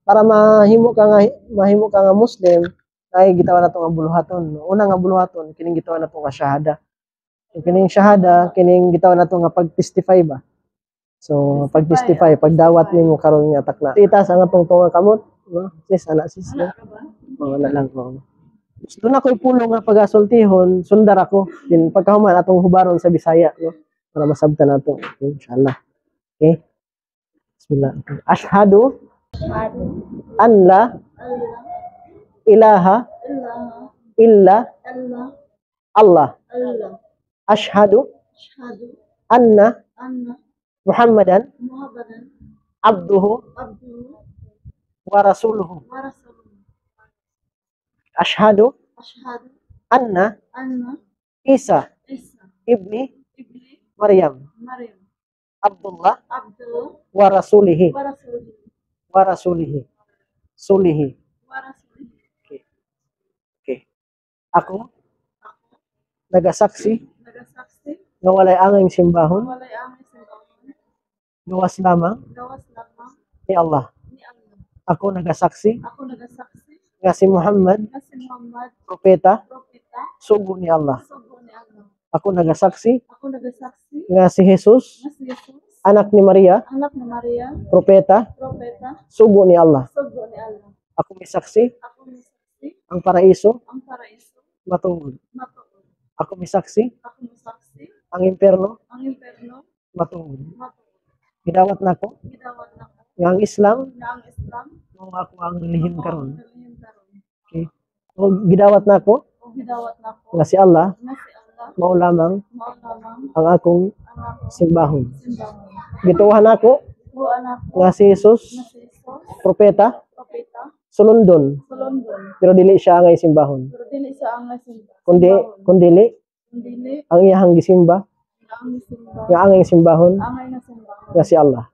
para mahimo ka nga Muslim, ay gitawa nato nga buluhaton. Una nga buluhaton kining gitawa nato nga shahada. So, kining shahada kining gitawa nato nga pag-testify ba. So pag-testify, pagdawat nimo karon nga takna. Titas ang atong tunga kamot, no? Sis, ana sis. Wala lang ko. Doon ako'y pulong nga pag-asultihon, sundar ako. Din pagkahuman atong hubaron sa Bisaya, no? Para masabtan nato. Okay, inshallah. Okay? Bismillah. Ashhadu an la ilaha illa Allah. Ashhadu anna Muhammadan abduhu wa rasuluhu. Ashhadu anna Isa ibni Maryam Abdullah wa rasulihi. Sulihi. Okay. Okay. Ako nagasaksi nga walay angay simbahon gawas lamang ni Allah. Ako nagasaksi nga si Muhammad propeta sugo ni Allah. Ako nagasaksi nga si Jesus anak ni Maria propeta sugo ni Allah. Ako misaksi ang paraiso matungod. Ako misaksi ang impierno matungod. Gidawat nako nga ang Islam mao ako ang lihim karon. Okay. O gidawat nako nga si Allah mao lamang ang akong simbahon. Gituohan ako nga si Jesus propeta sulundon pero dili siya angay simbahon. Kundi ang iyahang gisimba nga angay simbahon nga si Allah.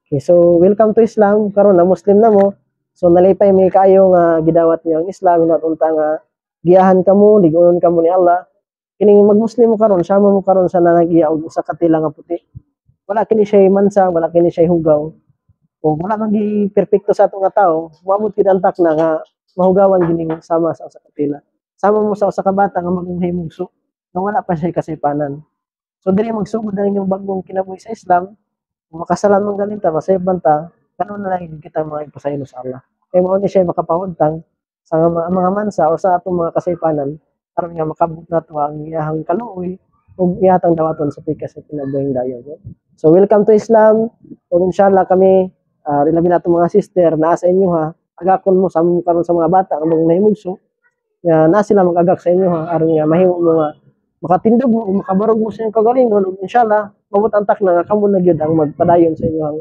Okay, so welcome to Islam. Karon na Muslim na mo. So nalipay may kaayo nga gidawat niyo ang Islam unta nga giyahan kamo, ligonon kamo ni Allah. Kining mag-Muslim mo karon, sama mo karon sa nanagiya og usa ka tila nga puti. Wala kini siya mansang, wala kini siya hugaw. O wala man gi perpekto sa ato nga tawo, wamot kidantak na nga mahugawan gining sama sa usa ka tila. Sama mo sa usa ka bata nga maghimugso, nga wala pa siya kasipanan. So diri magsugod na inyong bagong kinabuhi sa Islam, makasalan man galing ta, masayban ta, kanon na lang kita mga ipasaylo sa Allah. Kay mao ni siya makapahuntang sa mga mansa o sa atong mga kasaypanan aron nga makabut nato ang iyahang kaluoy ug iyatang dawaton sa pikas sa kinabuhing dayon. So welcome to Islam. Ug inshallah kami labi nato mga sister naa sa inyo ha. Agakon mo sa karon sa mga bata nga nahimugso. Na sila mag-agak sa inyo ha aron nga mahimo mo nga makatindog mo, makabarog mo sa inyong kagalingon, ug inshallah mabutantak na nga kamo na gyud ang magpadayon sa inyo ang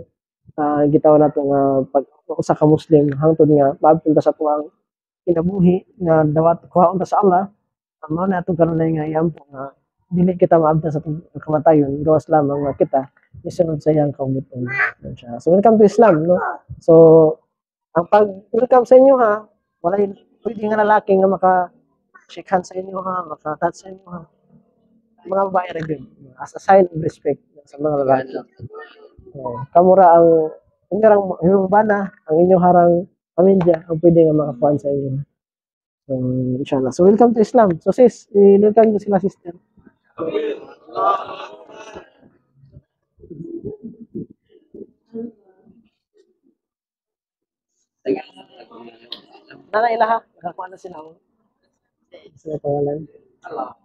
gitaw nato nga pag usa ka Muslim hangtod nga maabot ta sa tuwang kinabuhi nga dawat kuhaon ta sa Allah. Mao na atong karon nga iampo nga dili kita maabot sa kamatayon, gawas lamang nga kita isunod sa iyang kaubuton. So welcome to Islam, no? So ang pag-welcome sa inyo ha, walay pwede nga lalaki nga maka-shake hands sa inyo ha, maka-touch sa inyo ha. Mga babae rin as a sign of respect sa mga lalaki. Kamura ang inyong bana, ang inyong harang pamilya ang pwede nga makakuan sa inyo. So, inshallah. So, welcome to Islam. So, sis, welcome to sila, sister. Nana ilaha, nakakuha na sila. Sila pangalan. Allah.